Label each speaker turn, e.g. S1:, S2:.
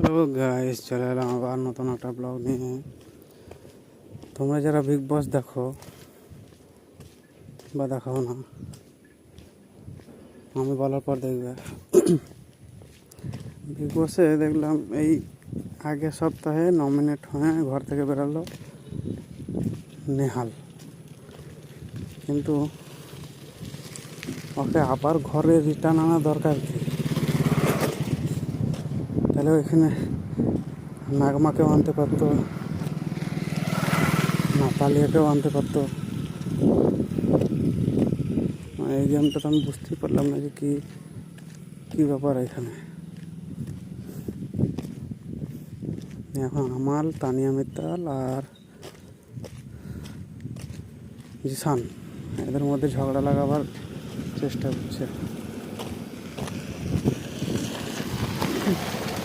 S1: Hello guys, চলে এলাম আবার নতুন একটা ব্লগ নিয়ে। তোমরা যারা বিগ বস দেখো বা দেখাও না, আমি বলার পর দেখবে। বিগ বসে দেখলাম এই আগের সপ্তাহে নমিনেট হয়ে ঘর থেকে বেরোলো নেহাল, কিন্তু ওকে আবার ঘরে রিটার্ন আনা দরকার কি? তাহলে ওইখানে নাগমাকেও আনতে পারতো, নাতালিয়াকেও আনতে পারতো। এই গেমটা তো আমি বুঝতেই পারলাম না যে কী ব্যাপার এখানে। এখন আমাল, তানিয়া মিত্তাল আর জিসান এদের মধ্যে ঝগড়া লাগাবার চেষ্টা করছে।